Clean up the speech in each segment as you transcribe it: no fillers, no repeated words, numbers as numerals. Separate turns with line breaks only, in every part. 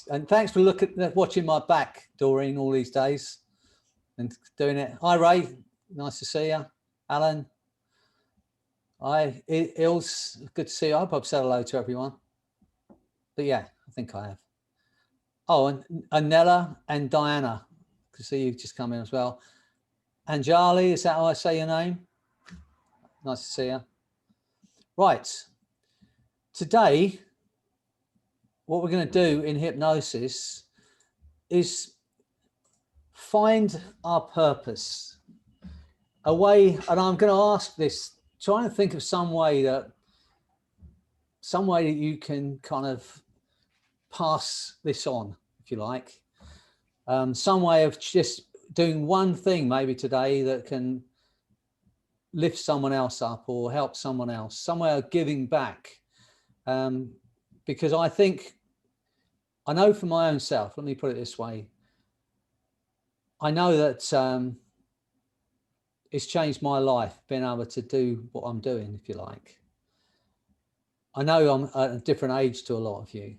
And thanks for watching my back, Doreen, all these days and doing it. Hi, Ray. Nice to see you. Alan. Hi, Ilse. Good to see you. I hope I've said hello to everyone. But yeah, I think I have. Oh, and Nella and Diana. Good to see you just come in as well. Anjali, is that how I say your name? Nice to see you. Right. Today, what we're going to do in hypnosis is find our purpose. A way, and I'm going to ask this, trying to think of some way that you can kind of pass this on, if you like. Some way of just doing one thing maybe today that can lift someone else up or help someone else, some way of giving back. Because I know for my own self, let me put it this way, I know that it's changed my life, being able to do what I'm doing, if you like. I know I'm at a different age to a lot of you.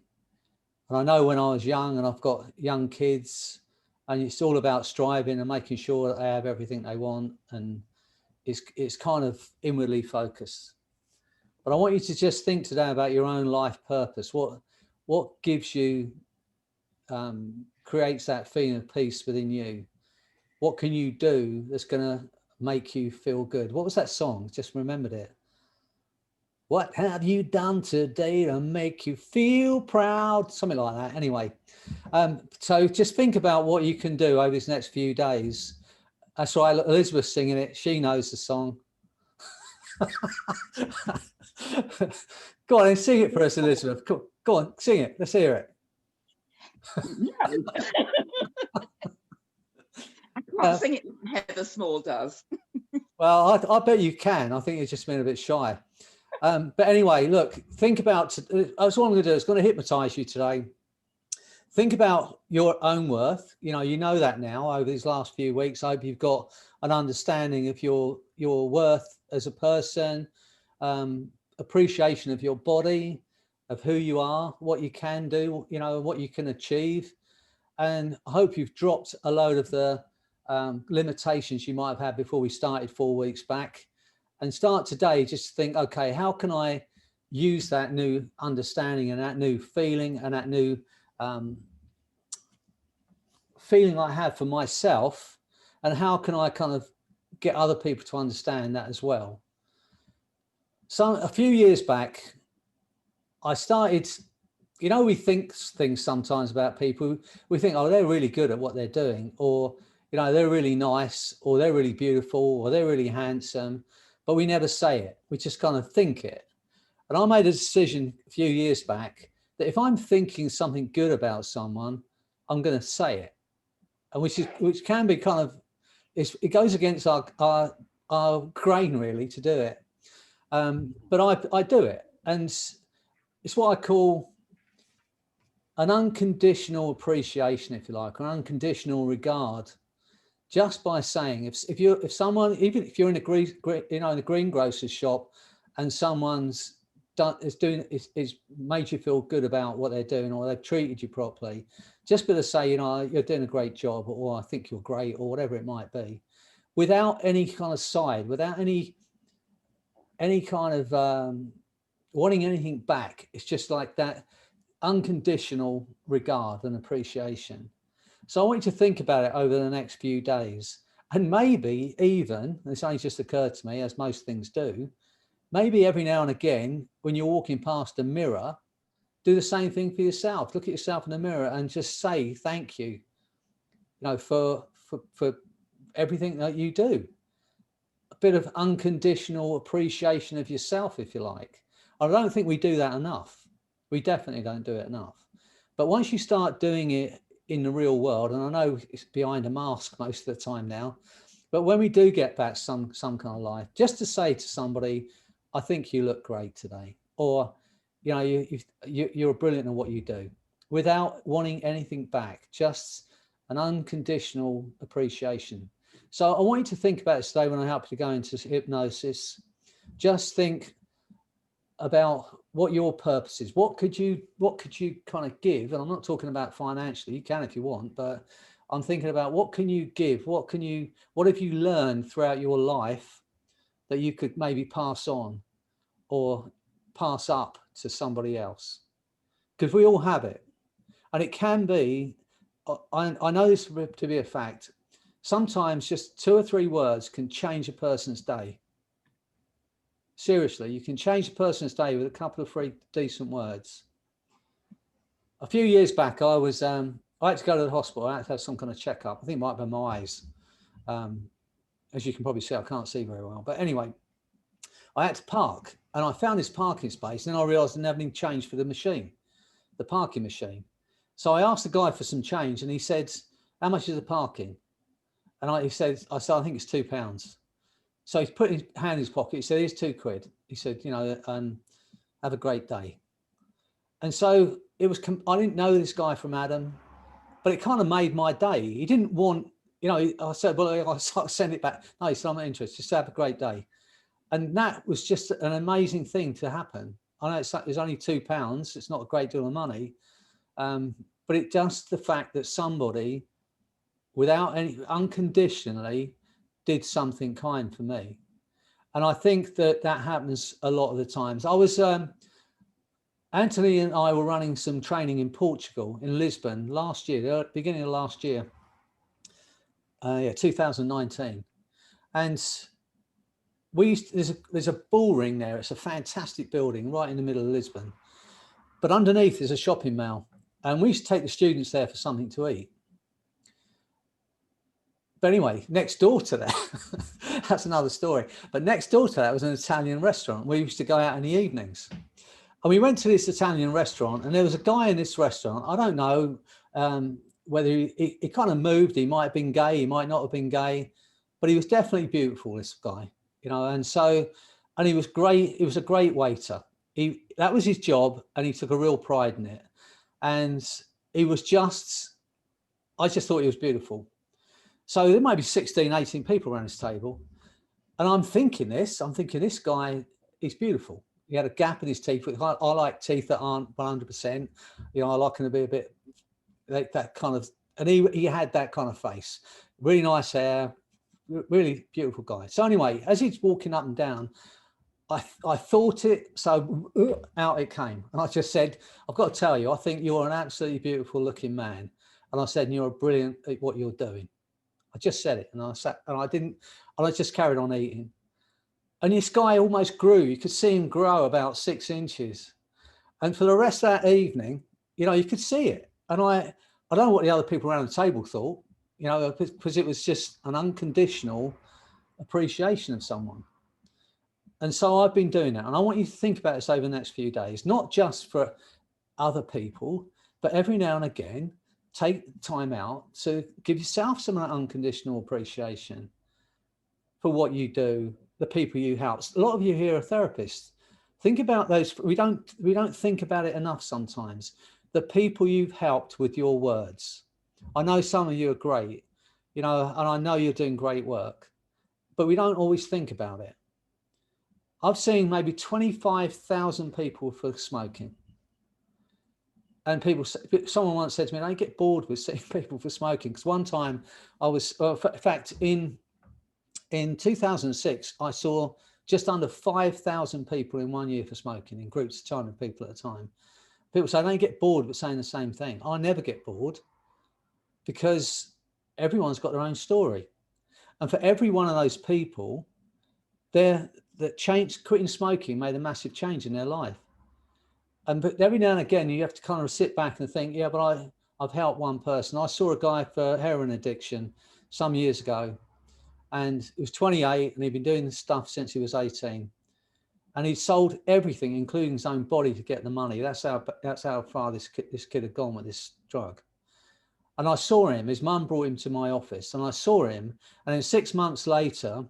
And I know when I was young and I've got young kids, and it's all about striving and making sure that they have everything they want. And it's kind of inwardly focused. But I want you to just think today about your own life purpose. What gives you, creates that feeling of peace within you? What can you do that's going to make you feel good? What was that song? Just remembered it. What have you done today to make you feel proud? Something like that. Anyway, so just think about what you can do over these next few days. That's why Elizabeth's singing it. She knows the song. Go on and sing it for us, Elizabeth. Go on, sing it. Let's hear it.
No. I can't sing it like Heather Small does.
Well, I bet you can. I think you've just been a bit shy. But anyway, look, think about, that's what I'm going to do. It's going to hypnotize you today. Think about your own worth. You know that now over these last few weeks. I hope you've got an understanding of your worth as a person, appreciation of your body, of who you are, what you can do, what you can achieve. And I hope you've dropped a load of the limitations you might have had before we started 4 weeks back, and start today just to think, okay, how can I use that new understanding and that new feeling and that new feeling I have for myself, and how can I kind of get other people to understand that as well? So a few years back, I started, we think things sometimes about people. We think, oh, they're really good at what they're doing, or, they're really nice, or they're really beautiful, or they're really handsome, but we never say it. We just kind of think it. And I made a decision a few years back that if I'm thinking something good about someone, I'm going to say it. And which can be kind of, it goes against our grain really to do it. But I do it. And it's what I call an unconditional appreciation, if you like, or unconditional regard, just by saying, if someone, even if you're in a greengrocer's shop and someone's made you feel good about what they're doing, or they've treated you properly, just be to say, you're doing a great job, or I think you're great, or whatever it might be, without any kind of side, without any kind of wanting anything back. It's just like that unconditional regard and appreciation. So I want you to think about it over the next few days, and maybe even, this only just occurred to me, as most things do, maybe every now and again, when you're walking past a mirror, do the same thing for yourself. Look at yourself in the mirror and just say thank you, for everything that you do. A bit of unconditional appreciation of yourself, if you like. I don't think we do that enough. We definitely don't do it enough. But once you start doing it in the real world, and I know it's behind a mask most of the time now, but when we do get back some kind of life, just to say to somebody, I think you look great today, or you're brilliant at what you do, without wanting anything back, just an unconditional appreciation. So I want you to think about it today when I help you to go into hypnosis. Just think about what your purpose is. What could you kind of give? And I'm not talking about financially, you can if you want, but I'm thinking about what can you give? What have you learned throughout your life that you could maybe pass on or pass up to somebody else? Because we all have it. And it can be, I know this to be a fact, sometimes just 2 or 3 words can change a person's day. Seriously, you can change a person's day with a couple of 3 decent words. A few years back, I had to go to the hospital. I had to have some kind of checkup. I think it might have been my eyes. As you can probably see, I can't see very well. But anyway, I had to park, and I found this parking space, and then I realised I didn't have any change for the machine, the parking machine. So I asked the guy for some change, and he said, "How much is the parking?" And I said, "I think it's £2." So he put his hand in his pocket. He said, "Here's £2." He said, "Have a great day." And so it was, I didn't know this guy from Adam, but it kind of made my day. He didn't want, I said, "Well, I'll send it back." No, he said, "I'm not interested. Just have a great day." And that was just an amazing thing to happen. I know it's only £2. It's not a great deal of money. But it just the fact that somebody without any unconditionally did something kind for me. And I think that happens a lot of the times. I was, Anthony and I were running some training in Portugal, in Lisbon last year, beginning of last year, 2019. And there's a bull ring there. It's a fantastic building right in the middle of Lisbon. But underneath is a shopping mall. And we used to take the students there for something to eat. But anyway, next door to that, that's another story. But next door to that was an Italian restaurant. We used to go out in the evenings. And we went to this Italian restaurant, and there was a guy in this restaurant. I don't know whether he kind of moved. He might have been gay. He might not have been gay. But he was definitely beautiful, this guy. And he was great. He was a great waiter. That was his job, and he took a real pride in it. And I just thought he was beautiful. So there might be 16, 18 people around this table. And I'm thinking this guy is beautiful. He had a gap in his teeth. I like teeth that aren't 100%. I like them to be a bit like that kind of, and he had that kind of face. Really nice hair, really beautiful guy. So anyway, as he's walking up and down, I thought it, so out it came. And I just said, "I've got to tell you, I think you're an absolutely beautiful looking man." And I said, "And you're brilliant at what you're doing." I just said it, and I just carried on eating. And this guy almost grew. You could see him grow about 6 inches. And for the rest of that evening, you could see it. And I don't know what the other people around the table thought, because it was just an unconditional appreciation of someone. And so I've been doing that. And I want you to think about this over the next few days, not just for other people, but every now and again, take time out to give yourself some of that unconditional appreciation for what you do, the people you help. A lot of you here are therapists. Think about those. We don't think about it enough sometimes. The people you've helped with your words. I know some of you are great, and I know you're doing great work, but we don't always think about it. I've seen maybe 25,000 people for smoking. And someone once said to me, "I get bored with seeing people for smoking." Because one time in fact, in 2006, I saw just under 5,000 people in 1 year for smoking, in groups of 200 people at a time. People say, "I don't get bored with saying the same thing." I never get bored, because everyone's got their own story. And for every one of those people, quitting smoking made a massive change in their life. But every now and again, you have to kind of sit back and think, yeah, but I've helped one person. I saw a guy for heroin addiction some years ago, and he was 28, and he'd been doing this stuff since he was 18. And he sold everything, including his own body, to get the money. That's how far this kid had gone with this drug. And I saw him. His mum brought him to my office, and I saw him. And then 6 months later,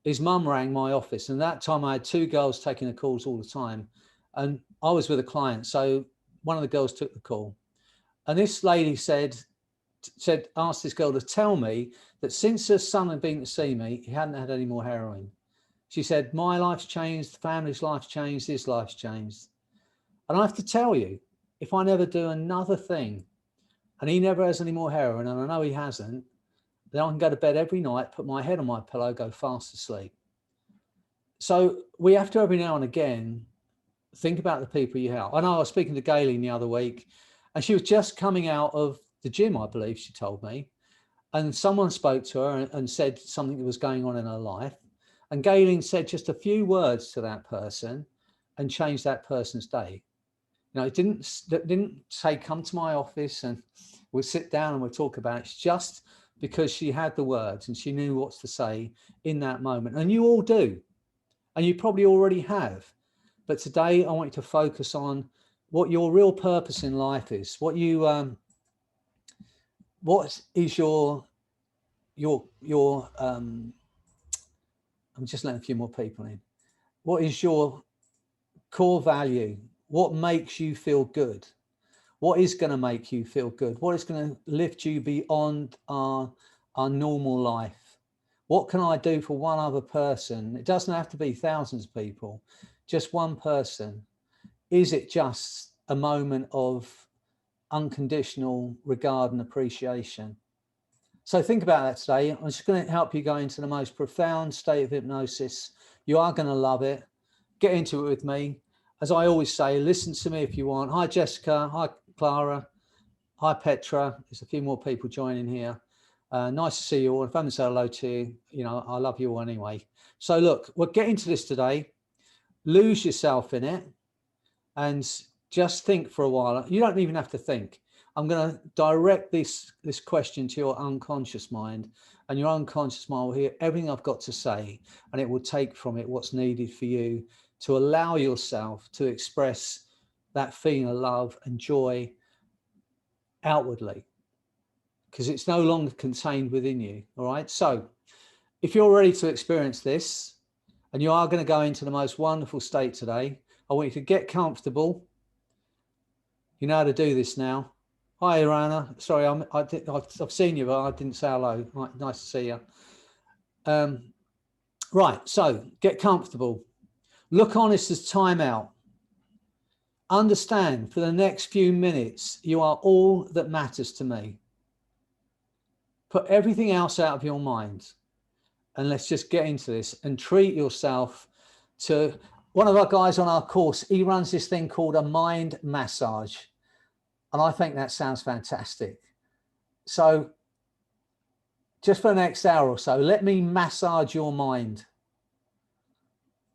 his mum rang my office. And that time I had 2 girls taking the calls all the time. And I was with a client. So one of the girls took the call. And this lady asked this girl to tell me that since her son had been to see me, he hadn't had any more heroin. She said, "My life's changed, the family's life's changed, his life's changed." And I have to tell you, if I never do another thing, and he never has any more heroin, and I know he hasn't, then I can go to bed every night, put my head on my pillow, go fast asleep. So we have to every now and again think about the people you help. I know I was speaking to Gayleen the other week, and she was just coming out of the gym, I believe she told me, and someone spoke to her and said something that was going on in her life. And Gayleen said just a few words to that person and changed that person's day. You know, it didn't say, come to my office and we'll sit down and we'll talk about it. It's just because she had the words and she knew what to say in that moment. And you all do. And you probably already have. But today I want you to focus on what your real purpose in life is. What is your I'm just letting a few more people in. What is your core value? What makes you feel good? What is going to make you feel good? What is going to lift you beyond our normal life? What can I do for one other person? It doesn't have to be thousands of people, just one person. Is it just a moment of unconditional regard and appreciation? So think about that today. I'm just going to help you go into the most profound state of hypnosis. You are going to love it. Get into it with me. As I always say, listen to me if you want. Hi, Jessica. Hi, Clara. Hi, Petra. There's a few more people joining here. Nice to see you all. If I haven't said hello to you, you know, I love you all anyway. So look, we'll get into this today. Lose yourself in it and just think for a while. You don't even have to think. I'm going to direct this question to your unconscious mind, and your unconscious mind will hear everything I've got to say, and it will take from it what's needed for you to allow yourself to express that feeling of love and joy outwardly, because it's no longer contained within you. All right. So if you're ready to experience this, and you are going to go into the most wonderful state today, I want you to get comfortable. You know how to do this now. Hi, Irana. Sorry, I've seen you, but I didn't say hello. Nice to see you. Right, so get comfortable. Look honest as time out. Understand for the next few minutes, you are all that matters to me. Put everything else out of your mind. And let's just get into this and treat yourself to one of our guys on our course. He runs this thing called a mind massage. And I think that sounds fantastic. So just for the next hour or so, let me massage your mind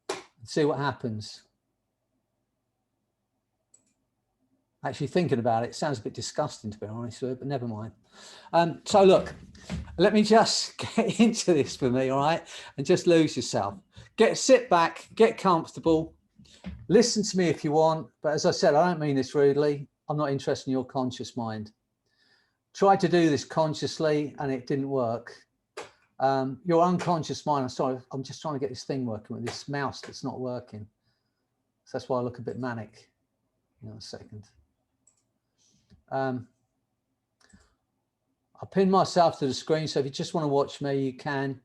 and see what happens. Actually thinking about it, sounds a bit disgusting to be honest with you, but never mind. So look, let me just get into this for me, all right? And just lose yourself. Sit back, get comfortable. Listen to me if you want, but as I said, I don't mean this rudely. I'm not interested in your conscious mind. Tried to do this consciously and it didn't work. Your unconscious mind, I'm sorry, I'm just trying to get this thing working with this mouse that's not working. So that's why I look a bit manic. Hang on a second. I pinned myself to the screen, so if you just want to watch me, you can,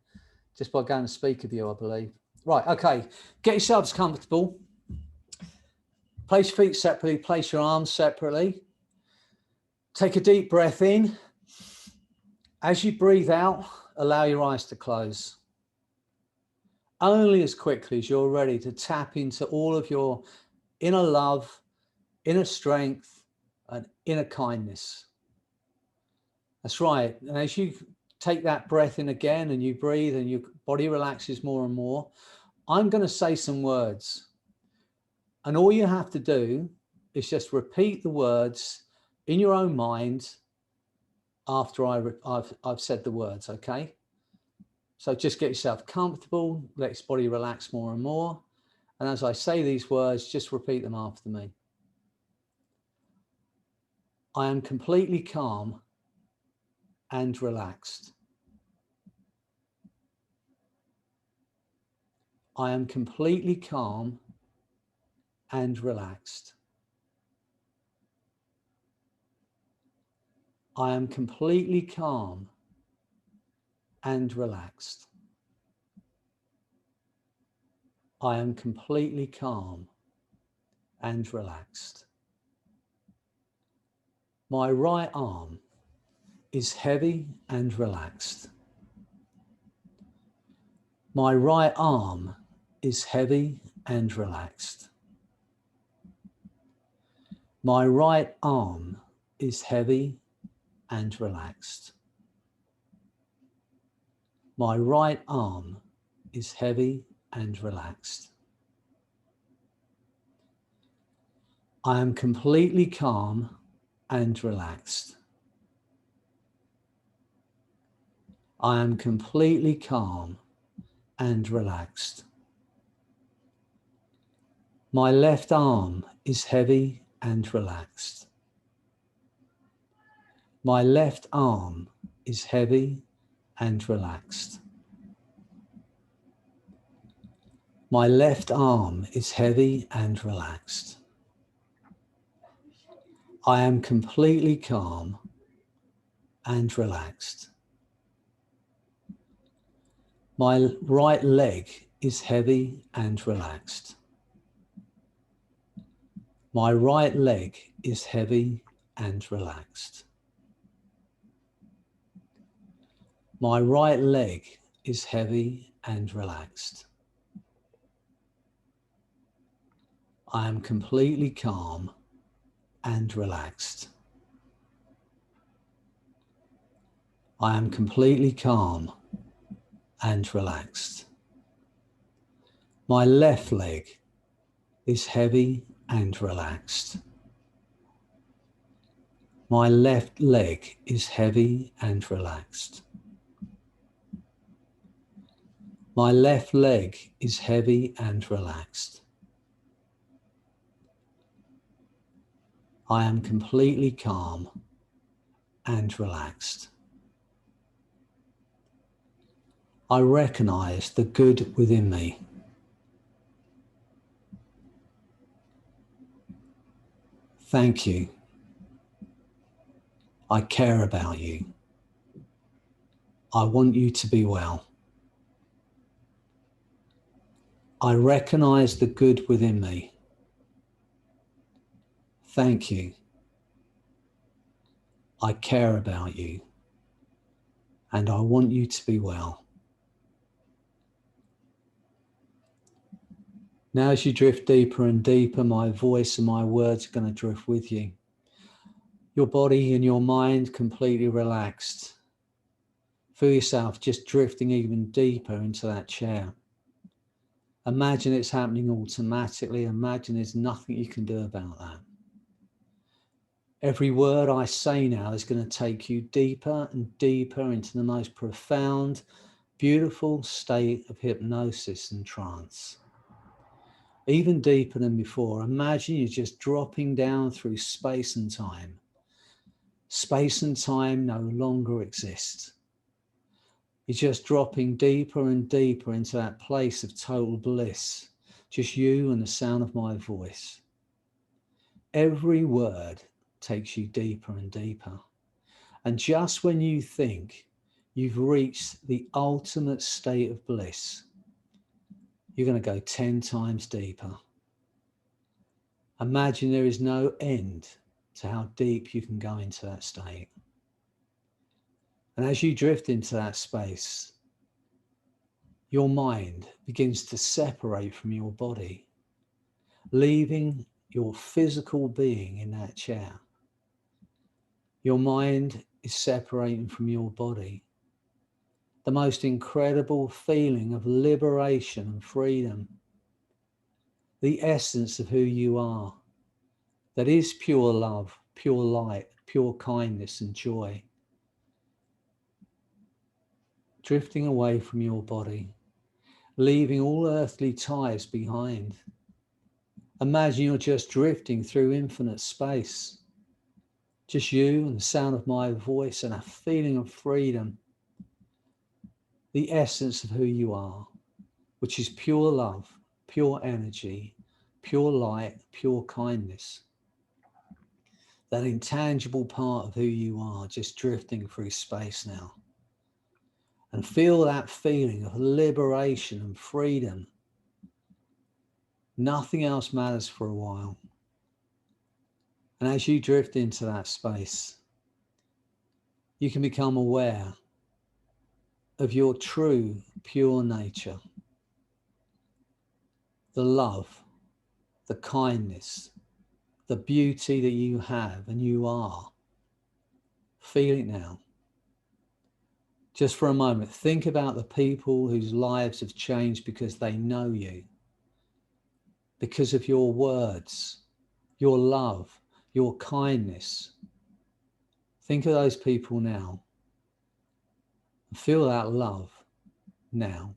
just by going to speaker view, I believe. Right, okay, get yourselves comfortable. Place your feet separately, place your arms separately. Take a deep breath in. As you breathe out, allow your eyes to close. Only as quickly as you're ready to tap into all of your inner love, inner strength, and inner kindness. That's right. And as you take that breath in again and you breathe and your body relaxes more and more, I'm going to say some words. And all you have to do is just repeat the words in your own mind after I've said the words, okay? So just get yourself comfortable, let your body relax more and more. And as I say these words, just repeat them after me. I am completely calm and relaxed. I am completely calm and relaxed. I am completely calm and relaxed. I am completely calm and relaxed. My right arm is heavy and relaxed. My right arm is heavy and relaxed. My right arm is heavy and relaxed. My right arm is heavy and relaxed. I am completely calm and relaxed. I am completely calm and relaxed. My left arm is heavy and relaxed. My left arm is heavy and relaxed. My left arm is heavy and relaxed. I am completely calm and relaxed. My right leg is heavy and relaxed. My right leg is heavy and relaxed. My right leg is heavy and relaxed. I am completely calm and relaxed. I am completely calm and relaxed. My left leg is heavy and relaxed. My left leg is heavy and relaxed. My left leg is heavy and relaxed. I am completely calm and relaxed. I recognize the good within me. Thank you. I care about you. I want you to be well. I recognize the good within me. Thank you. I care about you. And I want you to be well. Now, as you drift deeper and deeper, my voice and my words are going to drift with you. Your body and your mind completely relaxed. Feel yourself just drifting even deeper into that chair. Imagine it's happening automatically. Imagine there's nothing you can do about that. Every word I say now is going to take you deeper and deeper into the most profound, beautiful state of hypnosis and trance. Even deeper than before. Imagine you're just dropping down through space and time. Space and time no longer exist. You're just dropping deeper and deeper into that place of total bliss. Just you and the sound of my voice. Every word takes you deeper and deeper. And just when you think you've reached the ultimate state of bliss, you're going to go 10 times deeper. Imagine there is no end to how deep you can go into that state. And as you drift into that space, your mind begins to separate from your body, leaving your physical being in that chair. Your mind is separating from your body. The most incredible feeling of liberation and freedom. The essence of who you are. That is pure love, pure light, pure kindness and joy. Drifting away from your body, leaving all earthly ties behind. Imagine you're just drifting through infinite space. Just you and the sound of my voice and a feeling of freedom. The essence of who you are, which is pure love, pure energy, pure light, pure kindness. That intangible part of who you are, just drifting through space now. And feel that feeling of liberation and freedom. Nothing else matters for a while. And as you drift into that space, you can become aware of your true, pure nature, the love, the kindness, the beauty that you have and you are. Feel it now. Just for a moment, think about the people whose lives have changed because they know you, because of your words, your love, your kindness. Think of those people now. Feel that love now.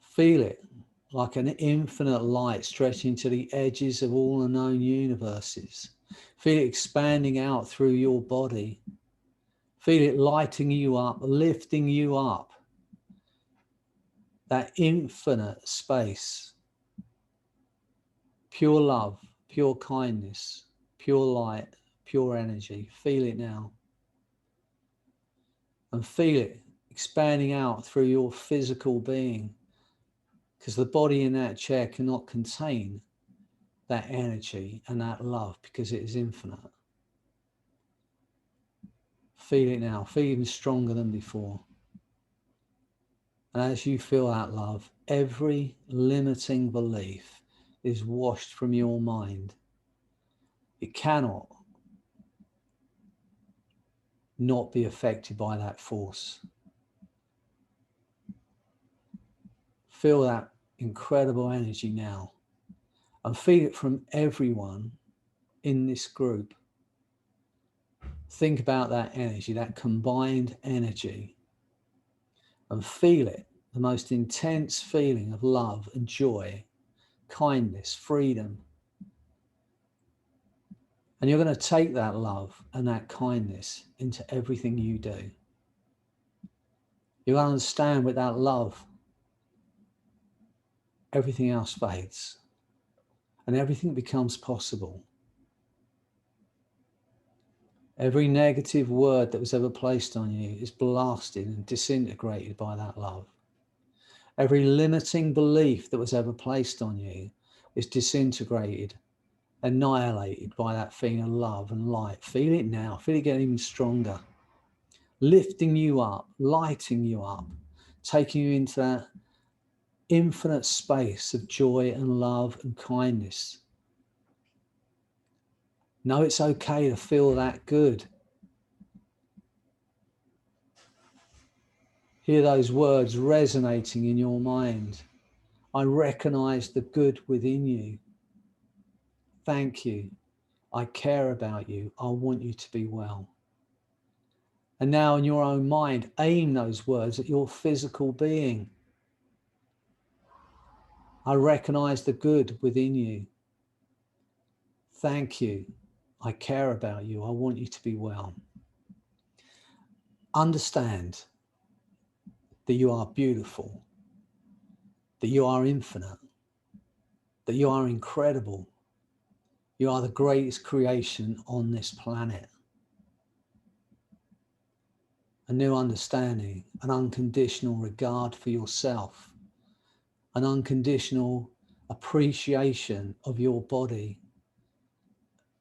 Feel it like an infinite light stretching to the edges of all the known universes. Feel it expanding out through your body. Feel it lighting you up, lifting you up. That infinite space. Pure love, pure kindness, pure light, pure energy. Feel it now. And feel it expanding out through your physical being, because the body in that chair cannot contain that energy and that love because it is infinite. Feel it now. Feel even stronger than before. And as you feel that love, every limiting belief is washed from your mind. It cannot not be affected by that force. Feel that incredible energy now, and feel it from everyone in this group. Think about that energy, that combined energy, and feel it, the most intense feeling of love and joy, kindness, freedom. And you're going to take that love and that kindness into everything you do. You'll understand with that love, everything else fades and everything becomes possible. Every negative word that was ever placed on you is blasted and disintegrated by that love. Every limiting belief that was ever placed on you is disintegrated, annihilated by that feeling of love and light. Feel it now. Feel it getting even stronger. Lifting you up, lighting you up, taking you into that infinite space of joy and love and kindness. Know it's okay to feel that good. Hear those words resonating in your mind. I recognize the good within you. Thank you. I care about you. I want you to be well. And now in your own mind, aim those words at your physical being. I recognize the good within you. Thank you. I care about you. I want you to be well. Understand that you are beautiful, that you are infinite, that you are incredible. You are the greatest creation on this planet. A new understanding, an unconditional regard for yourself, an unconditional appreciation of your body,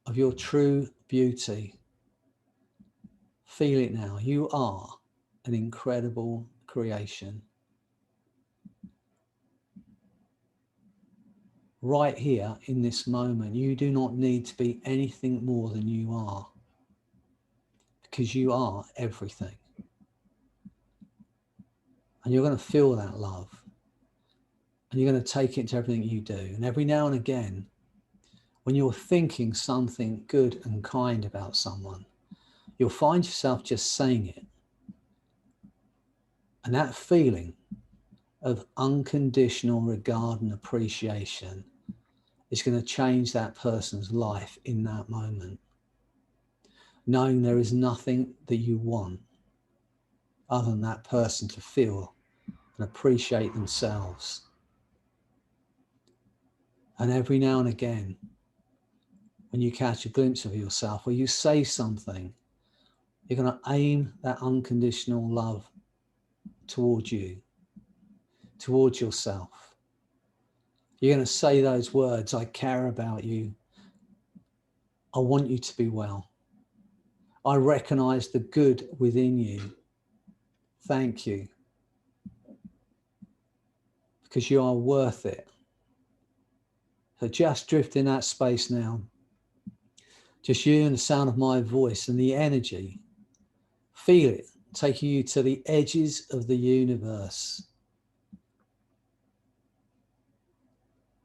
of your true beauty. Feel it now. You are an incredible creation. Right here in this moment, you do not need to be anything more than you are, because you are everything. And you're going to feel that love. And you're going to take it to everything you do. And every now and again, when you're thinking something good and kind about someone, you'll find yourself just saying it. And that feeling of unconditional regard and appreciation is going to change that person's life in that moment. Knowing there is nothing that you want other than that person to feel and appreciate themselves. And every now and again, when you catch a glimpse of yourself or you say something, you're going to aim that unconditional love towards you, towards yourself. You're going to say those words, I care about you, I want you to be well. I recognize the good within you. Thank you. Because you are worth it. So just drift in that space now. Just you and the sound of my voice and the energy. Feel it taking you to the edges of the universe.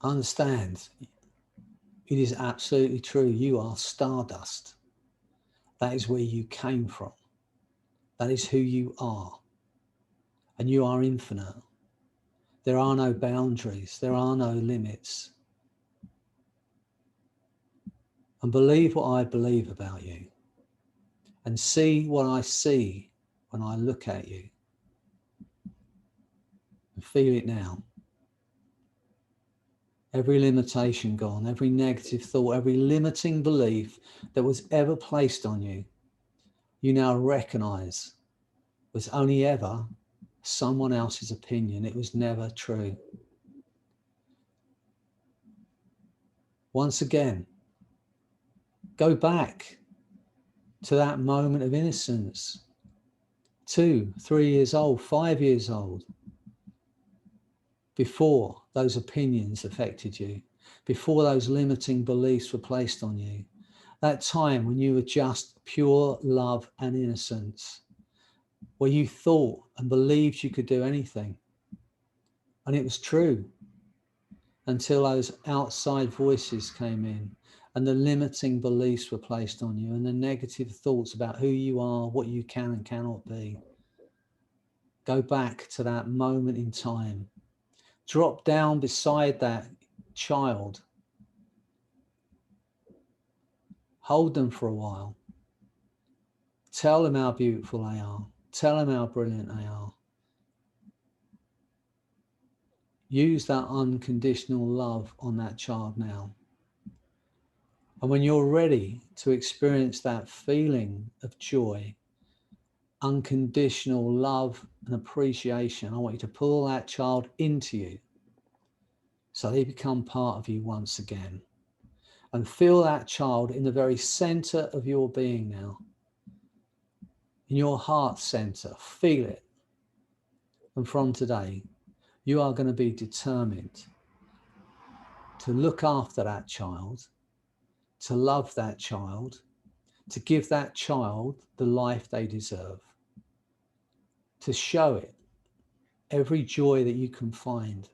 Understand, it is absolutely true. You are stardust. That is where you came from. That is who you are. And you are infinite. There are no boundaries. There are no limits. And believe what I believe about you. And see what I see when I look at you. And feel it now. Every limitation gone, every negative thought, every limiting belief that was ever placed on you, you now recognize was only ever someone else's opinion. It was never true. Once again, go back to that moment of innocence, 2, 3 years old, 5 years old, before those opinions affected you, before those limiting beliefs were placed on you. That time when you were just pure love and innocence, where you thought and believed you could do anything. And it was true until those outside voices came in and the limiting beliefs were placed on you and the negative thoughts about who you are, what you can and cannot be. Go back to that moment in time. Drop down beside that child. Hold them for a while. Tell them how beautiful they are. Tell them how brilliant they are. Use that unconditional love on that child now. And when you're ready to experience that feeling of joy, unconditional love and appreciation, I want you to pull that child into you so they become part of you once again. And feel that child in the very center of your being now. In your heart center, feel it. And from today, you are going to be determined to look after that child, to love that child, to give that child the life they deserve, to show it every joy that you can find,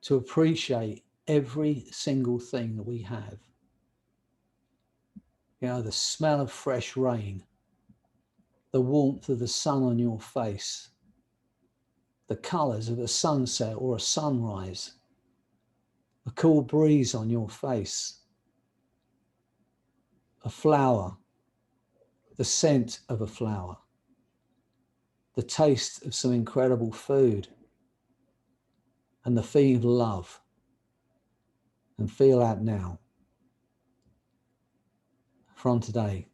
to appreciate every single thing that we have. You know, the smell of fresh rain, the warmth of the sun on your face, the colors of a sunset or a sunrise, a cool breeze on your face, a flower, the scent of a flower, the taste of some incredible food, and the feeling of love. And feel that now. From today,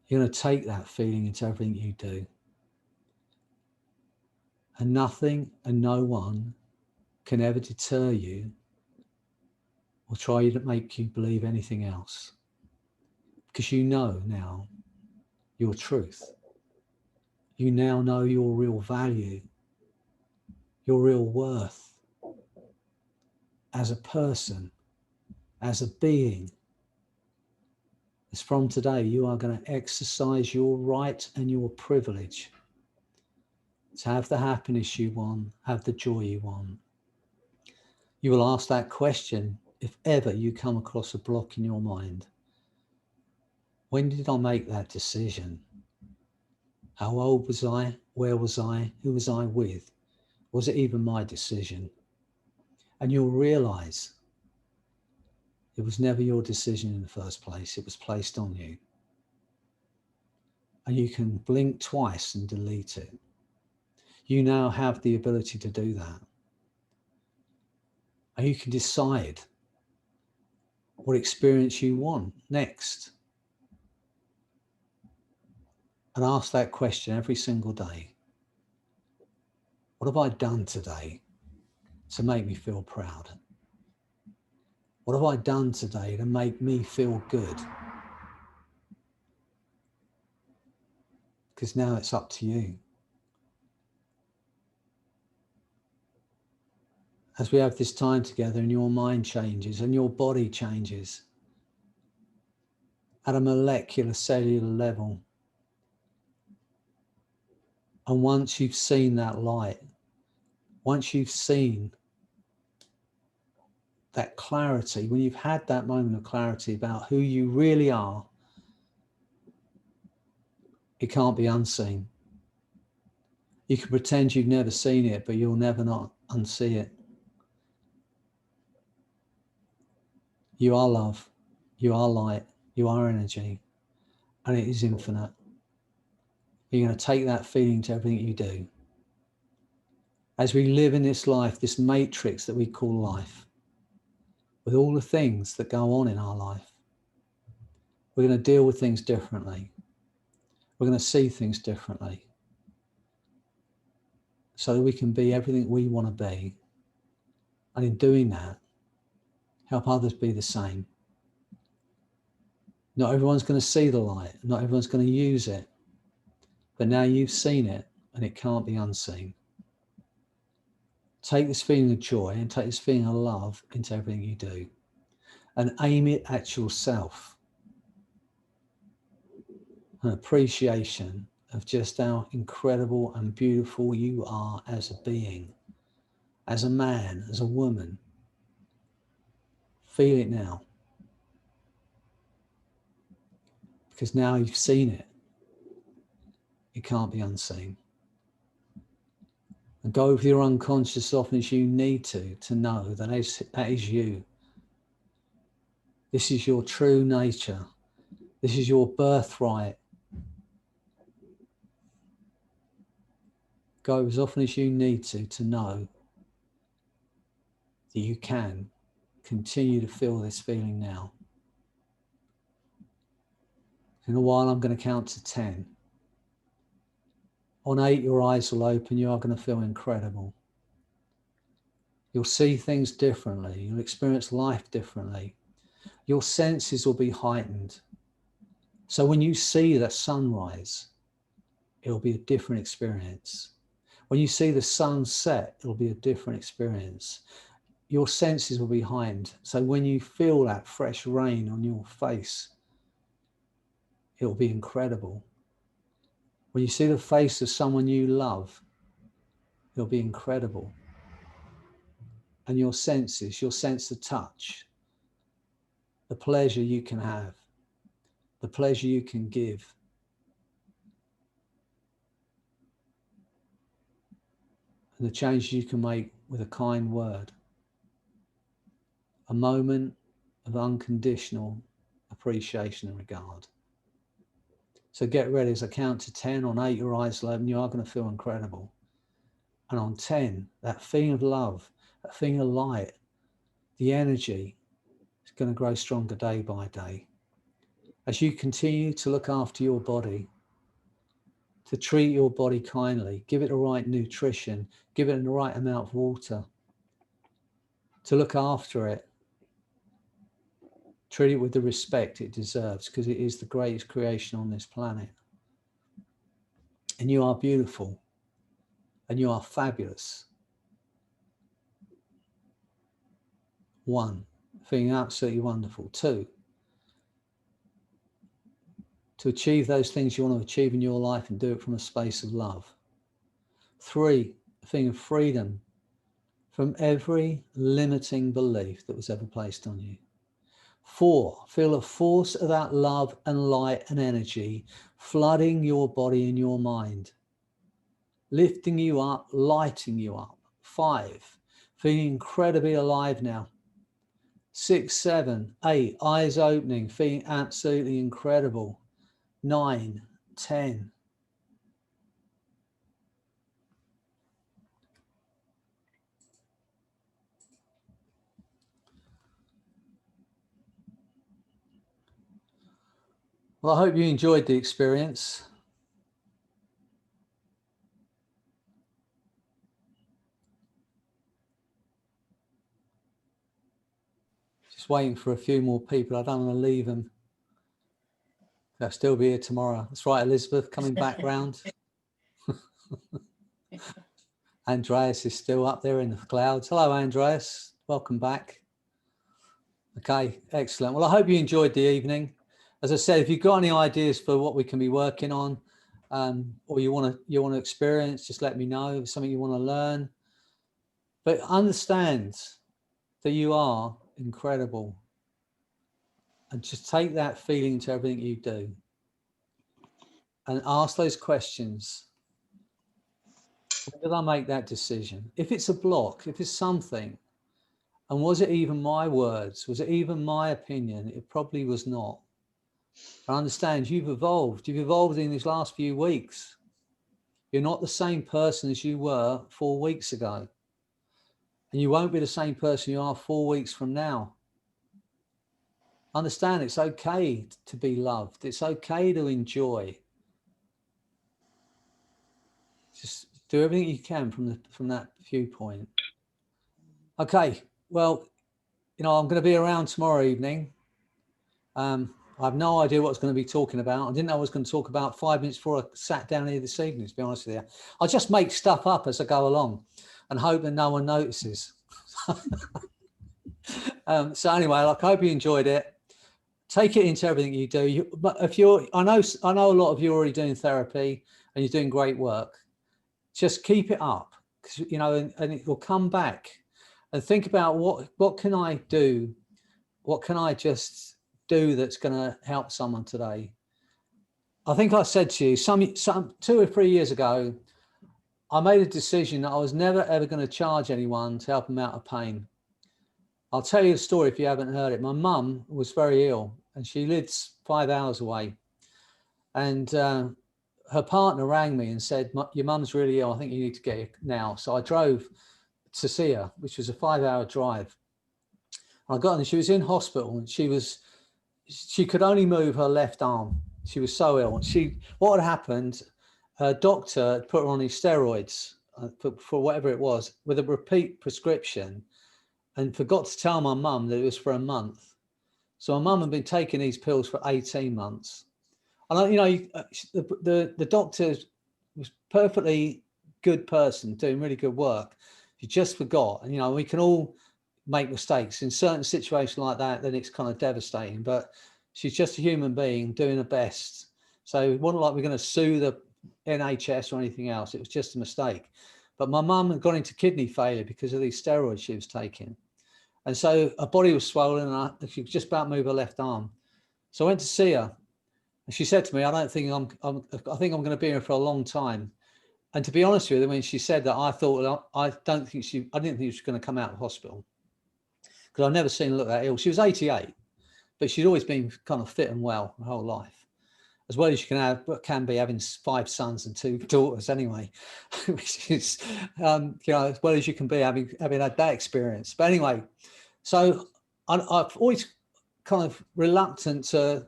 you're going to take that feeling into everything you do. And nothing and no one can ever deter you or try to make you believe anything else. Because you know now your truth. You now know your real value, your real worth as a person, as a being. As from today, you are going to exercise your right and your privilege to have the happiness you want, have the joy you want. You will ask that question if ever you come across a block in your mind. When did I make that decision? How old was I? Where was I? Who was I with? Was it even my decision? And you'll realize it was never your decision in the first place. It was placed on you. And you can blink twice and delete it. You now have the ability to do that. And you can decide what experience you want next. And ask that question every single day. What have I done today to make me feel proud? What have I done today to make me feel good? Because now it's up to you. As we have this time together and your mind changes and your body changes at a molecular cellular level. And once you've seen that light, once you've seen that clarity, when you've had that moment of clarity about who you really are, it can't be unseen. You can pretend you've never seen it, but you'll never not unsee it. You are love, you are light, you are energy, and it is infinite. You're going to take that feeling to everything you do. As we live in this life, this matrix that we call life, with all the things that go on in our life, we're going to deal with things differently. We're going to see things differently so that we can be everything we want to be. And in doing that, help others be the same. Not everyone's going to see the light. Not everyone's going to use it. But now you've seen it and it can't be unseen. Take this feeling of joy and take this feeling of love into everything you do and aim it at yourself. An appreciation of just how incredible and beautiful you are as a being, as a man, as a woman. Feel it now. Because now you've seen it. It can't be unseen. And go with your unconscious as often as you need to know that that is you. This is your true nature. This is your birthright. Go as often as you need to know that you can continue to feel this feeling now. In a while, I'm going to count to 10. On 8, your eyes will open. You are going to feel incredible. You'll see things differently. You'll experience life differently. Your senses will be heightened. So when you see the sunrise, it'll be a different experience. When you see the sun set, it'll be a different experience. Your senses will be heightened. So when you feel that fresh rain on your face, it'll be incredible. When you see the face of someone you love, it'll be incredible. And your senses, you'll sense the touch, the pleasure you can have, the pleasure you can give. And the changes you can make with a kind word. A moment of unconditional appreciation and regard. So get ready as I count to 10. On 8, your eyes will open. You are going to feel incredible. And on 10, that feeling of love, that feeling of light, the energy is going to grow stronger day by day. As you continue to look after your body, to treat your body kindly, give it the right nutrition, give it the right amount of water, to look after it, treat it with the respect it deserves, because it is the greatest creation on this planet. And you are beautiful, and you are fabulous. 1, feeling absolutely wonderful. 2, to achieve those things you want to achieve in your life and do it from a space of love. 3, a feeling of freedom from every limiting belief that was ever placed on you. 4, feel the force of that love and light and energy flooding your body and your mind, lifting you up, lighting you up. 5, feeling incredibly alive now. 6, 7, 8, eyes opening, feeling absolutely incredible. 9, 10. Well, I hope you enjoyed the experience. Just Just waiting for a few more people. I don't want to leave them. They'll still be here tomorrow. That's right, Elizabeth, coming back round. Andreas is still up there in the clouds. Hello, Andreas. Welcome back. Okay, excellent. Well, I hope you enjoyed the evening. As I said, if you've got any ideas for what we can be working on, or you want to experience, just let me know. If it's something you want to learn. But understand that you are incredible. And just take that feeling to everything you do. And ask those questions. When did I make that decision? If it's a block, if it's something, and was it even my words? Was it even my opinion? It probably was not. I understand you've evolved. You've evolved in these last few weeks. You're not the same person as you were 4 weeks ago. And you won't be the same person you are 4 weeks from now. Understand it's okay to be loved. It's okay to enjoy. Just do everything you can from that viewpoint. Okay, well, I'm going to be around tomorrow evening. I have no idea what I was going to be talking about. I didn't know I was going to talk about 5 minutes before I sat down here this evening, to be honest with you. I just make stuff up as I go along and hope that no one notices. So anyway, I hope you enjoyed it. Take it into everything you do. I know a lot of you are already doing therapy and you're doing great work. Just keep it up, and it will come back. And think about what can I do? What can I just do that's going to help someone today? I think I said to you some 2 or 3 years ago, I made a decision that I was never ever going to charge anyone to help them out of pain. I'll tell you the story if you haven't heard it. My mum was very ill and she lives 5 hours away. And her partner rang me and said, your mum's really ill. I think you need to get her now. So I drove to see her, which was a 5-hour drive. I got in, she was in hospital and she could only move her left arm. She was so ill. What had happened, her doctor had put her on these steroids for whatever it was with a repeat prescription and forgot to tell my mum that it was for a month. So my mum had been taking these pills for 18 months. And the doctor was perfectly good person doing really good work. He just forgot. And, we can all make mistakes in certain situations like that, then it's kind of devastating, but she's just a human being doing her best. So it wasn't like we're going to sue the NHS or anything else. It was just a mistake. But my mum had gone into kidney failure because of these steroids she was taking. And so her body was swollen and she could just about move her left arm. So I went to see her and she said to me, I think I'm going to be here for a long time. And to be honest with you, when she said that, I didn't think she was going to come out of hospital because I've never seen her look that ill. She was 88, but she'd always been kind of fit and well her whole life, as well as you can be having 5 sons and 2 daughters anyway, which is, as well as you can be having had that experience. But anyway, so I've always kind of reluctant to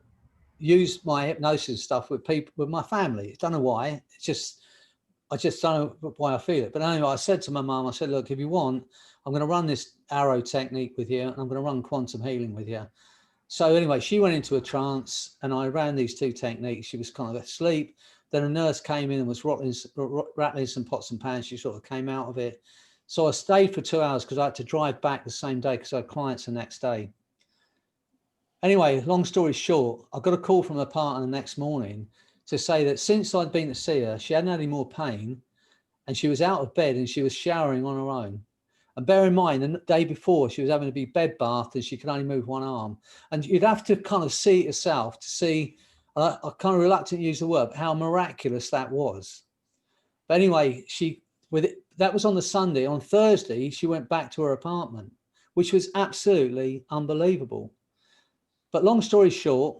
use my hypnosis stuff with people, with my family. I don't know why. I just don't know why I feel it. But anyway, I said to my mum, I said, look, if you want, I'm going to run this arrow technique with you and I'm going to run quantum healing with you. So anyway, she went into a trance and I ran these 2 techniques. She was kind of asleep. Then a nurse came in and was rattling some pots and pans. She sort of came out of it. So I stayed for 2 hours because I had to drive back the same day because I had clients the next day. Anyway, long story short, I got a call from her partner the next morning to say that since I'd been to see her, she hadn't had any more pain and she was out of bed and she was showering on her own. And bear in mind, the day before, she was having to be bed bathed and she could only move one arm. And you'd have to kind of see it yourself to see, I'm kind of reluctant to use the word, but how miraculous that was. But anyway, that was on the Sunday. On Thursday, she went back to her apartment, which was absolutely unbelievable. But long story short,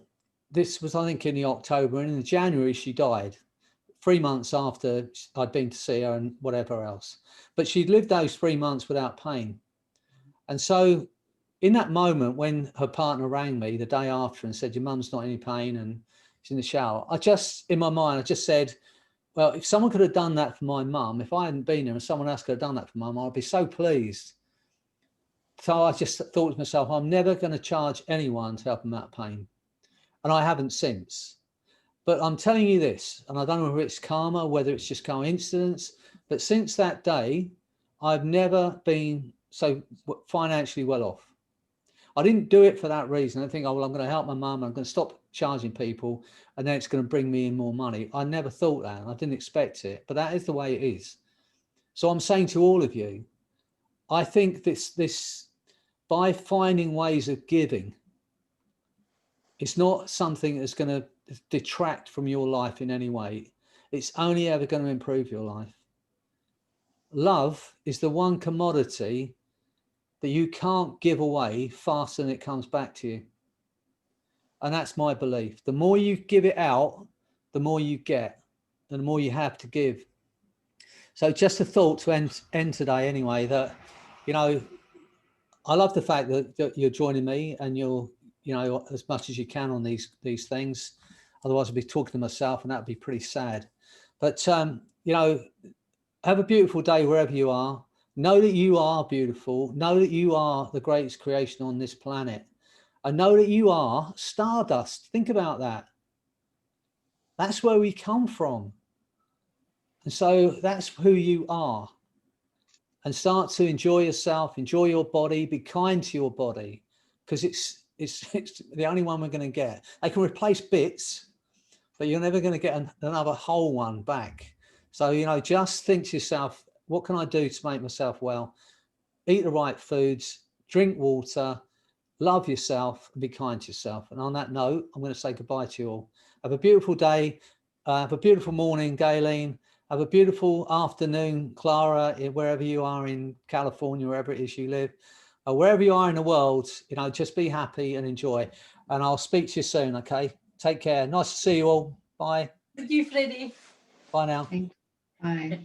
this was, I think, in the October, and in January, she died 3 months after I'd been to see her and whatever else. But she'd lived those 3 months without pain. And so in that moment, when her partner rang me the day after and said, your mum's not in any pain and she's in the shower, in my mind, I just said, well, if someone could have done that for my mum, if I hadn't been there and someone else could have done that for mum, I'd be so pleased. So I just thought to myself, I'm never going to charge anyone to help them out of pain. And I haven't since. But I'm telling you this, and I don't know whether it's karma, whether it's just coincidence, but since that day, I've never been so financially well off. I didn't do it for that reason. I think, oh, well, I'm going to help my mum. I'm going to stop charging people, and then it's going to bring me in more money. I never thought that. I didn't expect it, but that is the way it is. So I'm saying to all of you, I think this by finding ways of giving, it's not something that's going to detract from your life in any way. It's only ever going to improve your life. Love is the one commodity that you can't give away faster than it comes back to you. And that's my belief. The more you give it out, the more you get, and the more you have to give. So just a thought to end today anyway, that, you know, I love the fact that you're joining me and you're, you know, as much as you can on these things. Otherwise I'd be talking to myself, and that'd be pretty sad. But, you know, have a beautiful day wherever you are. Know that you are beautiful. Know that you are the greatest creation on this planet. And know that you are stardust. Think about that. That's where we come from. And so that's who you are. And start to enjoy yourself, enjoy your body, be kind to your body, because it's the only one we're going to get. They can replace bits, but you're never going to get another whole one back. So, you know, just think to yourself, what can I do to make myself well? Eat the right foods, drink water, love yourself, and be kind to yourself. And on that note, I'm going to say goodbye to you all. Have a beautiful day. Have a beautiful morning, Gayleen. Have a beautiful afternoon, Clara, wherever you are in California, wherever it is you live. Wherever you are in the world, you know, just be happy and enjoy. And I'll speak to you soon, okay? Take care. Nice to see you all. Bye.
Thank you, Freddy.
Bye now.
Bye.